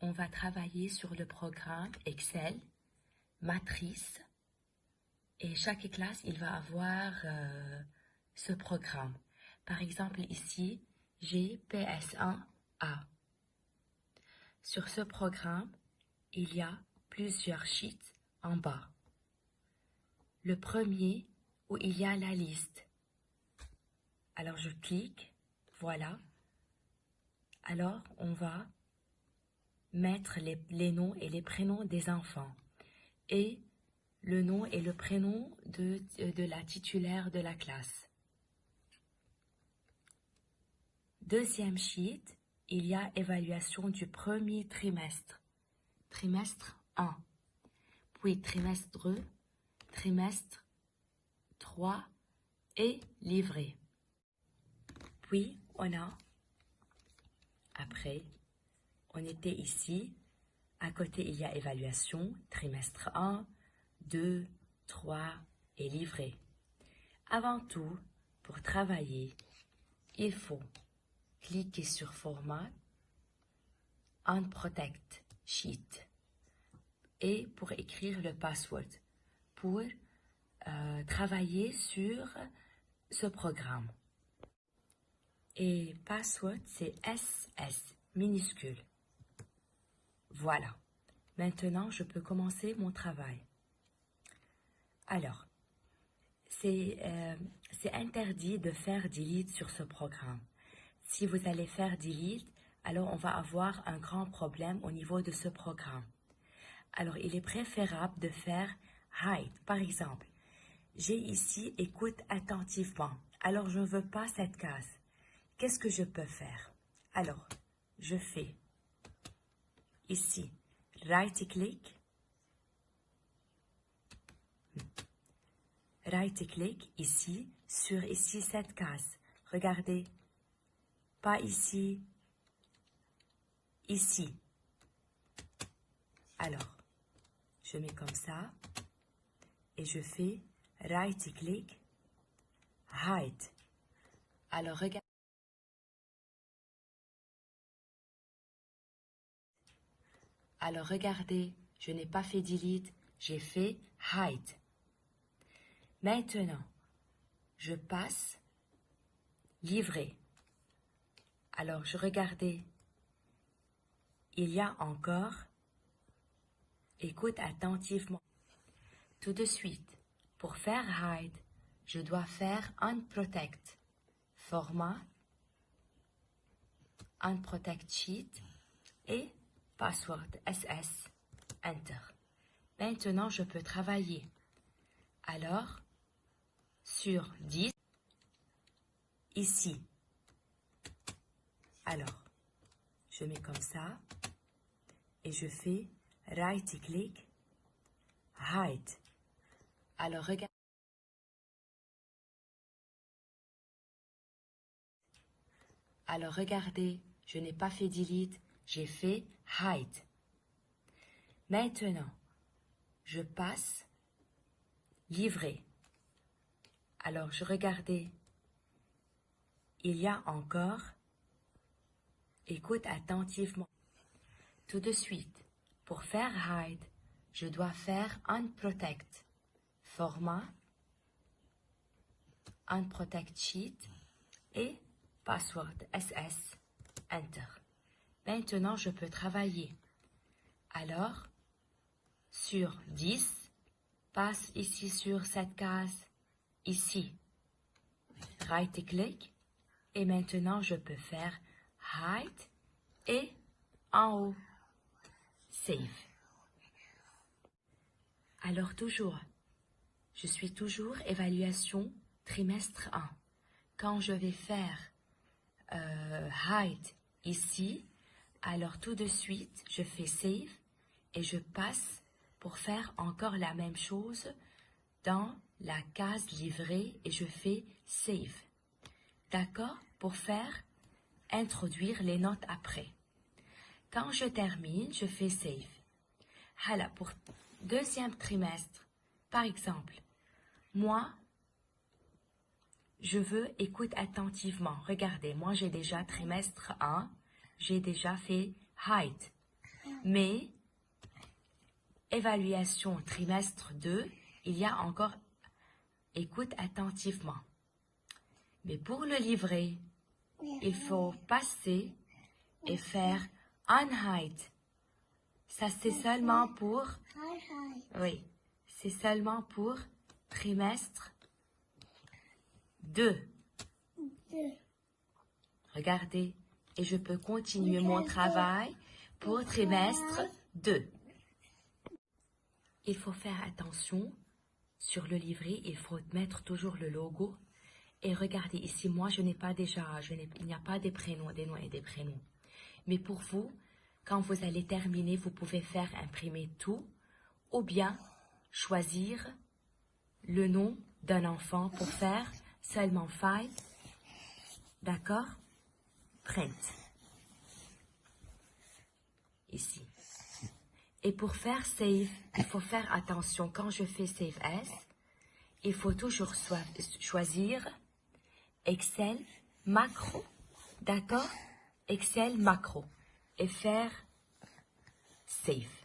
on va travailler sur le programme Excel, Matrice, et chaque classe, il va avoir ce programme. Par exemple, ici, j'ai PS1A. Sur ce programme, il y a plusieurs sheets en bas. Le premier, où il y a la liste. Alors, je clique, voilà. Alors, on va mettre les noms et les prénoms des enfants et le nom et le prénom de la titulaire de la classe. Deuxième sheet, il y a évaluation du premier trimestre. Trimestre 1, puis trimestre 2, trimestre 3 et livret. Puis, après, on était ici. À côté, il y a évaluation, trimestre 1, 2, 3 et livret. Avant tout, pour travailler, il faut cliquer sur Format, Unprotect Sheet et pour écrire le password pour travailler sur ce programme. Et password, c'est SS minuscule. Voilà. Maintenant, je peux commencer mon travail. Alors, c'est interdit de faire delete sur ce programme. Si vous allez faire delete, alors on va avoir un grand problème au niveau de ce programme. Alors, il est préférable de faire hide. Par exemple, j'ai ici écoute attentivement. Alors, je ne veux pas cette case. Qu'est-ce que je peux faire? Alors, je fais ici, right-click ici, sur ici cette case. Regardez, pas ici, ici. Alors, je mets comme ça et je fais right-click, hide. Alors, regardez. Alors, regardez, je n'ai pas fait delete, j'ai fait hide. Maintenant, je passe livret. Alors, je regardais, il y a encore, écoute attentivement. Tout de suite, pour faire hide, je dois faire unprotect. Format, unprotect sheet et password SS, enter. Maintenant, je peux travailler. Alors, sur 10, ici. Alors, je mets comme ça et je fais right-click, hide. Alors, regardez. Alors, regardez, je n'ai pas fait delete, j'ai fait hide. Maintenant, je passe livret. Alors, je regardais, il y a encore, écoute attentivement. Tout de suite, pour faire hide, je dois faire unprotect. Format, unprotect sheet et password SS, enter. Maintenant, je peux travailler. Alors, sur 10, passe ici sur cette case, ici. Right-click. Et maintenant, je peux faire hide et en haut, save. Alors toujours, je suis toujours évaluation trimestre 1. Quand je vais faire hide ici, alors tout de suite, je fais save et je passe pour faire encore la même chose dans la case livrée et je fais save. D'accord? Pour faire introduire les notes après. Quand je termine, je fais save. Voilà, pour deuxième trimestre, par exemple, moi, je veux écoute attentivement. Regardez, moi j'ai déjà trimestre 1, j'ai déjà fait hide. Mais, évaluation trimestre 2, il y a encore, écoute attentivement. Mais pour le livret, il faut passer et faire Einheit. Ça, c'est seulement pour, oui, c'est seulement pour trimestre 2. Regardez, et je peux continuer mon travail pour trimestre 2. Il faut faire attention sur le livret, il faut mettre toujours le logo. Et regardez ici, moi je n'ai pas déjà, il n'y a pas des prénoms, des noms et des prénoms. Mais pour vous, quand vous allez terminer, vous pouvez faire imprimer tout ou bien choisir le nom d'un enfant pour faire seulement file. D'accord? Print. Ici. Et pour faire save, il faut faire attention. Quand je fais save as, il faut toujours choisir Excel macro. D'accord? Excel macro. Et faire save.